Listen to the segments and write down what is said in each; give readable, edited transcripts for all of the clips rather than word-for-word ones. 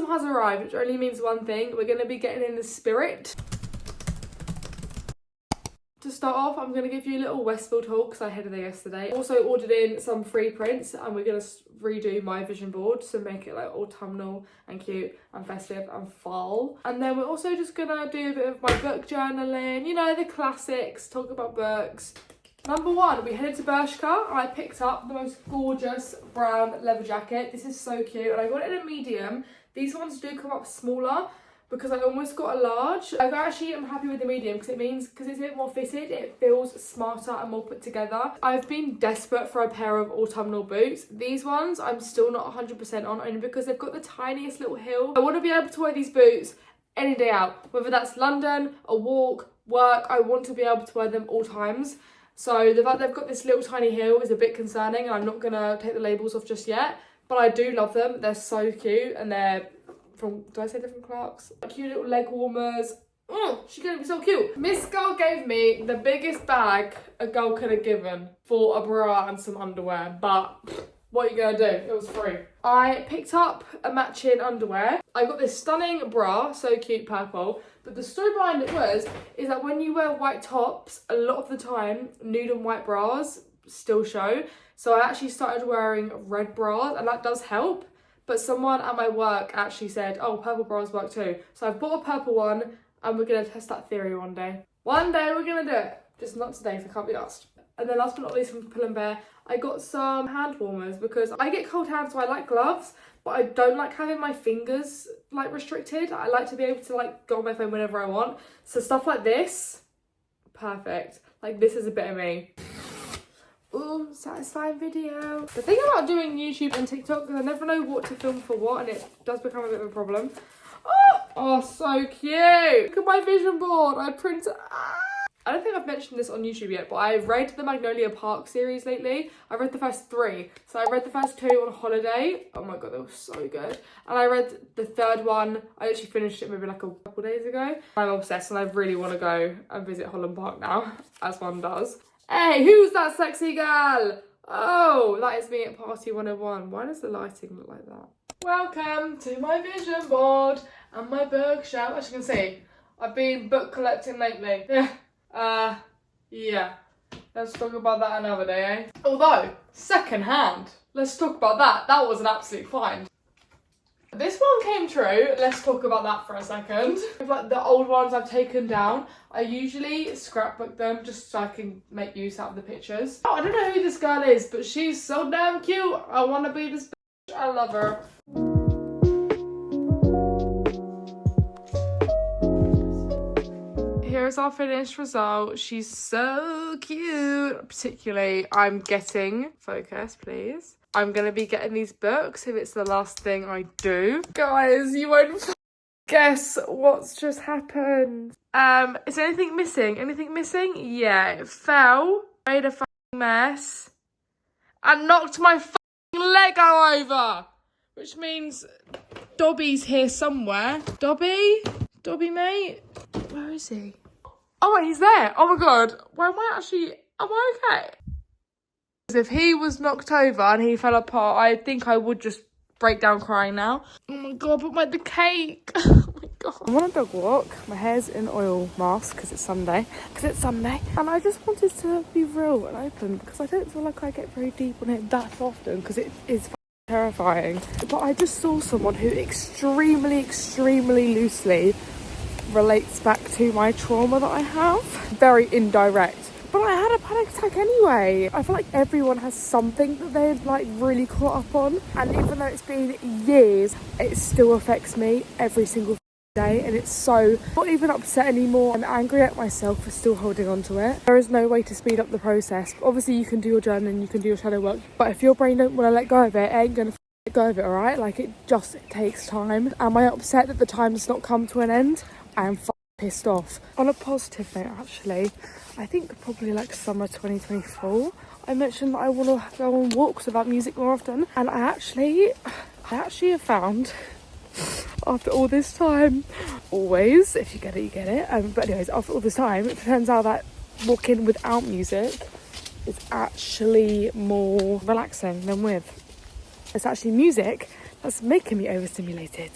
autumn has arrived, which only means one thing. We're going to be getting in the spirit. To start off, I'm going to give you a little Westfield haul because I headed there yesterday. Also ordered in some free prints and we're going to redo my vision board to make it like autumnal and cute and festive and fall. And then we're also just going to do a bit of my book journaling, you know, the classics, talk about books. Number one, we headed to 𝘴𝘰𝘤𝘪𝘢 and I picked up the most gorgeous brown leather jacket. This is so cute and I got it in a medium. These ones do come up smaller, because I almost got a large. I actually am happy with the medium because it's a bit more fitted, it feels smarter and more put together. I've been desperate for a pair of autumnal boots. These ones I'm still not 100% on, only because they've got the tiniest little heel. I want to be able to wear these boots any day out, whether that's London, a walk, work. I want to be able to wear them all times. So the fact they've got this little tiny heel is a bit concerning, and I'm not gonna take the labels off just yet, but I do love them. They're so cute and they're from, do I say different Clarks? Cute little leg warmers. Oh, she's gonna be so cute. Miss Girl gave me the biggest bag a girl could have given for a bra and some underwear, but what are you gonna do? It was free. I picked up a matching underwear. I got this stunning bra, so cute, purple. But the story behind it is that when you wear white tops, a lot of the time, nude and white bras still show. So I actually started wearing red bras, and that does help. But someone at my work actually said, oh, purple bras work too. So I've bought a purple one and we're going to test that theory one day. One day we're going to do it. Just not today, because I can't be asked. And then last but not least from 𝘴𝘰𝘤𝘪𝘢, I got some hand warmers because I get cold hands, so I like gloves, but I don't like having my fingers like restricted. I like to be able to like go on my phone whenever I want. So stuff like this, perfect. Like this is a bit of me. Ooh, satisfying video. The thing about doing YouTube and TikTok is I never know what to film for what, and it does become a bit of a problem. Oh, so cute. Look at my vision board. I printed. I don't think I've mentioned this on YouTube yet, but I've read the Magnolia Park series lately. I read the first 3. So I read the first 2 on holiday. Oh my god, they were so good. And I read the 3rd one. I actually finished it maybe like a couple days ago. I'm obsessed and I really want to go and visit Holland Park now, as one does. Hey, who's that sexy girl? Oh, that is me at Party 101. Why does the lighting look like that? Welcome to my vision board and my bookshelf. As you can see, I've been book collecting lately. Yeah. Let's talk about that another day, eh? Although, second hand. Let's talk about that. That was an absolute find. This one came true. Let's talk about that for a second. Like the old ones I've taken down, I usually scrapbook them just so I can make use out of the pictures. Oh, I don't know who this girl is, but she's so damn cute. I want to be this bitch. I love her. Here's our finished result. She's so cute. Particularly, I'm getting, focus please. I'm going to be getting these books if it's the last thing I do. Guys, you won't guess what's just happened. Is anything missing? Anything missing? Yeah, it fell, made a fucking mess, and knocked my fucking Lego over. Which means Dobby's here somewhere. Dobby? Dobby, mate? Where is he? Oh, wait, he's there. Oh my god. Where am I actually? Am I okay? If he was knocked over and he fell apart, I think I would just break down crying now. Oh my god, but the cake. Oh my god. I'm on a dog walk. My hair's in oil mask because it's Sunday. And I just wanted to be real and open because I don't feel like I get very deep on it that often because it is terrifying. But I just saw someone who extremely loosely relates back to my trauma that I have. Very indirect. But I had a panic attack anyway. I feel like everyone has something that they're like really caught up on. And even though it's been years, it still affects me every single day. And it's so not even upset anymore. I'm angry at myself for still holding on to it. There is no way to speed up the process. Obviously you can do your journaling, you can do your shadow work. But if your brain don't want to let go of it, it ain't going to let go of it, alright? Like it takes time. Am I upset that the time's not come to an end? I am pissed off. On a positive note, actually, I think probably like summer 2024, I mentioned that I want to go on walks without music more often, and I actually have found, after all this time, always, if you get it, you get it, but anyways, after all this time, it turns out that walking without music is actually more relaxing than with. It's actually music that's making me overstimulated.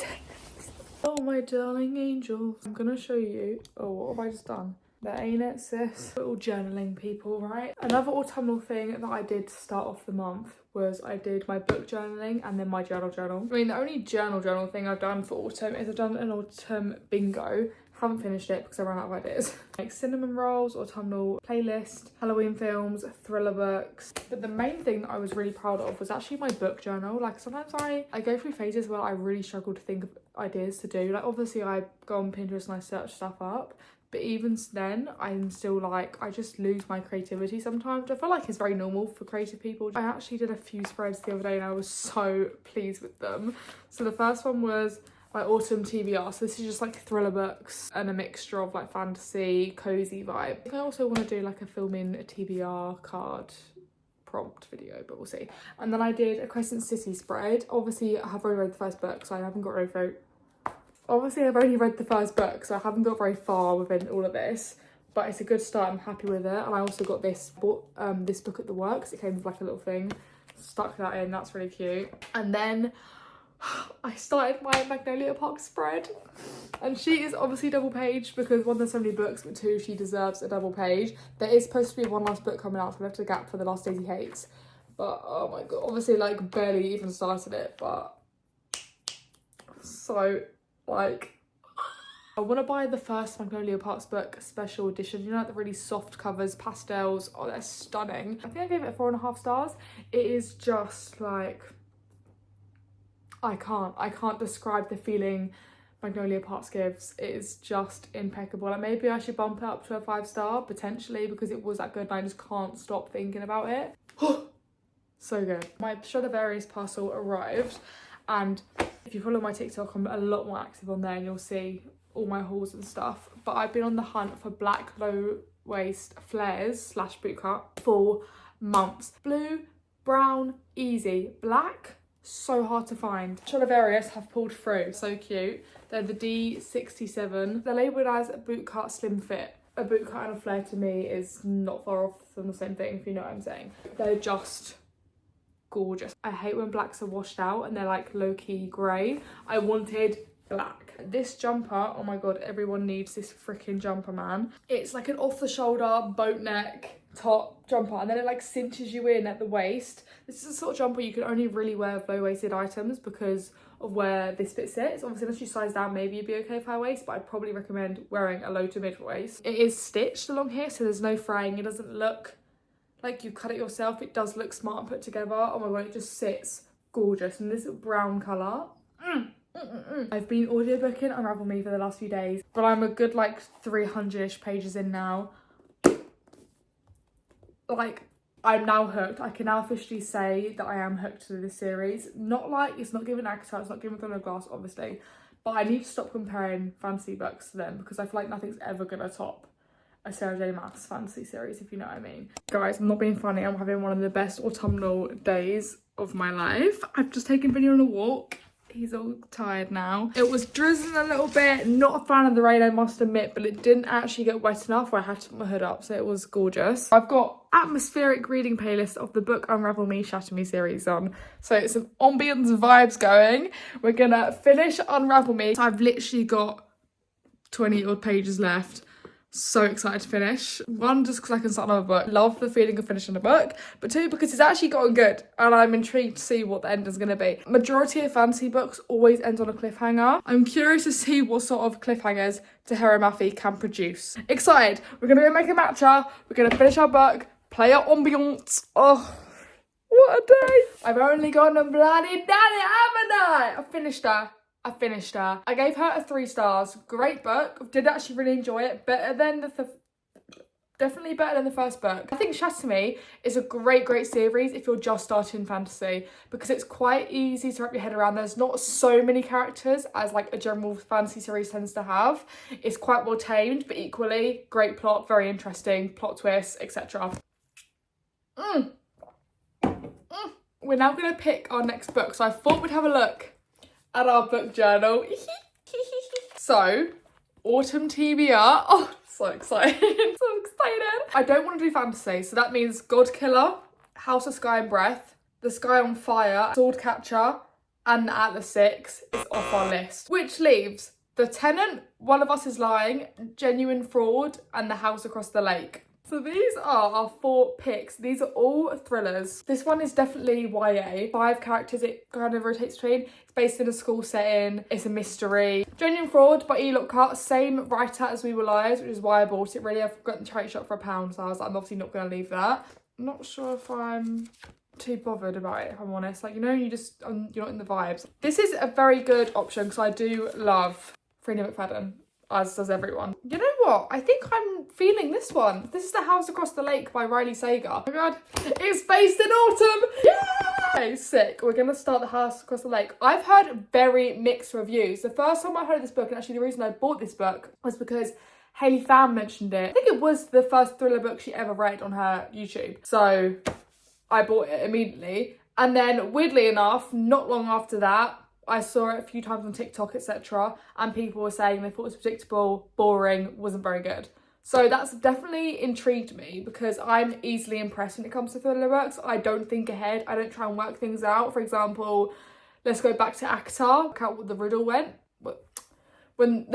Oh, my darling angels. I'm gonna show you. Oh, what have I just done? That ain't it, sis. Little journaling people, right? Another autumnal thing that I did to start off the month was I did my book journaling and then my journal. I mean, the only journal thing I've done for autumn is I've done an autumn bingo. Haven't finished it because I ran out of ideas. Like cinnamon rolls, autumnal playlist, Halloween films, thriller books. But the main thing that I was really proud of was actually my book journal. Like sometimes I go through phases where I really struggle to think of ideas to do. Like obviously I go on Pinterest and I search stuff up. But even then, I'm still like, I just lose my creativity sometimes. I feel like it's very normal for creative people. I actually did a few spreads the other day and I was so pleased with them. So the first one was my autumn TBR. So this is just like thriller books and a mixture of like fantasy, cozy vibe. I think I also want to do like a filming a TBR card prompt video, but we'll see. And then I did a Crescent City spread. Obviously, I have already read the first book, so I haven't got very far. Obviously, I've only read the first book, so I haven't got very far within all of this, but it's a good start. I'm happy with it. And I also got this book at the works. It came with like a little thing, stuck that in. That's really cute. And then I started my Magnolia Park spread, and she is obviously double page because one, there's so many books, but two, she deserves a double page. There is supposed to be one last book coming out, so I left a gap for The Last Days He Hates. But oh my god, obviously like barely even started it, but so like I want to buy the first Magnolia Parks book special edition. You know, like the really soft covers, pastels. Oh, they're stunning. I think I gave it 4.5 stars. It is just like, I can't describe the feeling Magnolia Parks gives. It is just impeccable. Like maybe I should bump it up to a 5-star potentially because it was that good and I just can't stop thinking about it. So good. My Stradivarius parcel arrived, and if you follow my TikTok, I'm a lot more active on there and you'll see all my hauls and stuff. But I've been on the hunt for black low waist flares / bootcut for months. Blue, brown, easy. Black, so hard to find. Stradivarius have pulled through, so cute. They're the D67. They're labelled as a bootcut slim fit. A bootcut and a flare to me is not far off from the same thing, if you know what I'm saying. They're just gorgeous. I hate when blacks are washed out and they're like low-key grey. I wanted black. This jumper, oh my god, everyone needs this freaking jumper, man. It's like an off-the-shoulder boat neck top jumper, and then it like cinches you in at the waist. This is the sort of jumper you can only really wear with low-waisted items because of where this bit sits. Obviously, unless you size down, maybe you'd be okay with high waist, but I'd probably recommend wearing a low to mid waist. It is stitched along here, so there's no fraying. It doesn't look like you cut it yourself. It does look smart and put together. Oh my god, it just sits gorgeous. And this brown colour. I've been audiobooking Unravel Me for the last few days, but I'm a good like 300-ish pages in now. Like, I'm now hooked. I can now officially say that I am hooked to this series. Not like, it's not giving ACOTAR, it's not giving Throne of Glass, obviously, but I need to stop comparing fantasy books to them because I feel like nothing's ever gonna top a Sarah J Maas fantasy series, if you know what I mean. Guys, I'm not being funny, I'm having one of the best autumnal days of my life. I've just taken Vinny on a walk. He's all tired now. It was drizzling a little bit. Not a fan of the rain, I must admit, but it didn't actually get wet enough where I had to put my hood up, so it was gorgeous. I've got atmospheric reading playlist of the book Unravel Me, Shatter Me series on. So it's some ambience vibes going. We're gonna finish Unravel Me. I've literally got 20 odd pages left. So excited to finish. One, just because I can start another book. Love the feeling of finishing a book. But two, because it's actually gotten good and I'm intrigued to see what the end is going to be. Majority of fantasy books always end on a cliffhanger. I'm curious to see what sort of cliffhangers Tahereh Mafi can produce. Excited. We're going to go make a matcha. We're going to finish our book. Play our ambiance. Oh, what a day. I've only gone a bloody daddy, haven't I? I finished her. I gave her a 3 stars. Great book. Did actually really enjoy it. Better than definitely better than the first book. I think Shatter Me is a great series if you're just starting fantasy because it's quite easy to wrap your head around. There's not so many characters as like a general fantasy series tends to have. It's quite well tamed, but equally great plot, very interesting, plot twists, etc. We're now going to pick our next book. So I thought we'd have a look at our book journal. So, autumn TBR. Oh, so excited. So excited. I don't want to do fantasy, so that means God Killer, House of Sky and Breath, The Sky on Fire, Sword Catcher, and The Atlas 6 is off our list. Which leaves The Tenant, One of Us is Lying, Genuine Fraud, and The House Across the Lake. So these are our 4 picks. These are all thrillers. This one is definitely YA. 5 characters it kind of rotates between. It's based in a school setting. It's a mystery. Genuine Fraud by E. Lockhart, same writer as We Were Liars, which is why I bought it really. I've got the charity shop for £1, so I was like, I'm obviously not going to leave that. I'm not sure if I'm too bothered about it, if I'm honest. Like, you know, you're not in the vibes. This is a very good option because I do love Freida McFadden, as does everyone. You know what? I think I'm feeling this one. This is The House Across the Lake by Riley Sager. Oh my god, it's based in autumn! Yay! Sick. We're gonna start The House Across the Lake. I've heard very mixed reviews. The first time I heard of this book, and actually the reason I bought this book was because Hayley Pham mentioned it. I think it was the first thriller book she ever read on her YouTube. So I bought it immediately. And then weirdly enough, not long after that, I saw it a few times on TikTok, etc. And people were saying they thought it was predictable, boring, wasn't very good. So that's definitely intrigued me because I'm easily impressed when it comes to thriller books. I don't think ahead. I don't try and work things out. For example, let's go back to ACOTAR. Look out what the riddle went. In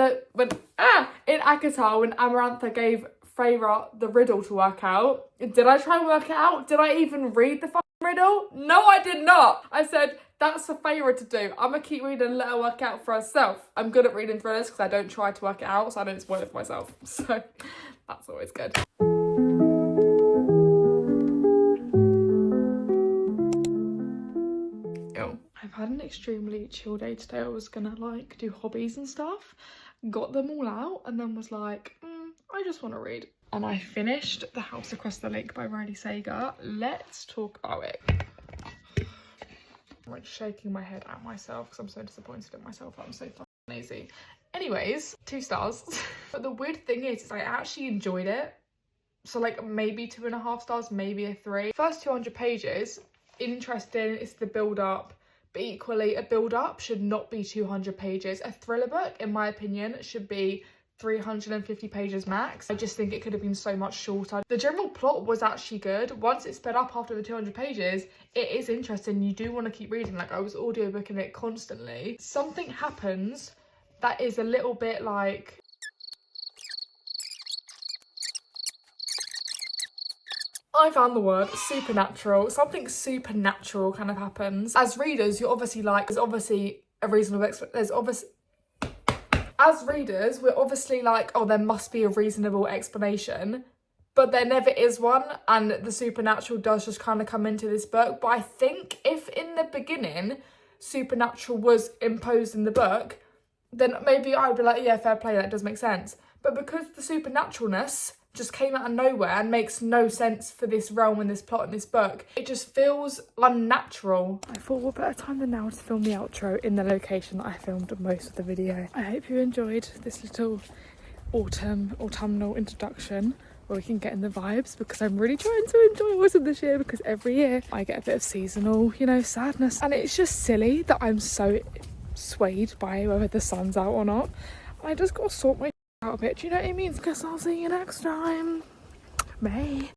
ACOTAR, when Amarantha gave Feyre the riddle to work out, did I try and work it out? Did I even read the fucking riddle? No, I did not. I said, that's for Feyre to do. I'm going to keep reading and let her work out for herself. I'm good at reading thrillers because I don't try to work it out, so I don't spoil it for myself. So that's always good. I've had an extremely chill day today. I was going to like do hobbies and stuff. Got them all out and then was like, I just want to read. And I finished The House Across the Lake by Riley Sager. Let's talk about it. I'm like shaking my head at myself because I'm so disappointed in myself. I'm so fucking lazy. Anyways, 2 stars. But the weird thing is I actually enjoyed it. So like maybe 2.5 stars, maybe a 3. First 200 pages, interesting. It's the build up. But equally, a build up should not be 200 pages. A thriller book, in my opinion, should be 350 pages max. I just think it could have been so much shorter. The general plot was actually good. Once it's sped up after the 200 pages, it is interesting. You do want to keep reading. Like, I was audiobooking it constantly. Something happens that is a little bit like... I found the word supernatural. Something supernatural kind of happens. As readers, you're obviously like, there's obviously a reasonable as readers, we're obviously like, oh, there must be a reasonable explanation, but there never is one, and the supernatural does just kind of come into this book. But I think if in the beginning supernatural was imposed in the book, then maybe I'd be like, yeah, fair play, that does make sense. But because the supernaturalness just came out of nowhere and makes no sense for this realm and this plot in this book, it just feels unnatural. I thought what better time than now to film the outro in the location that I filmed most of the video. I hope you enjoyed this little autumnal introduction where we can get in the vibes, because I'm really trying to enjoy autumn this year, because every year I get a bit of seasonal, you know, sadness, and it's just silly that I'm so swayed by whether the sun's out or not. I just gotta sort my out a bit, do you know what I mean? Guess I'll see you next time. Bye.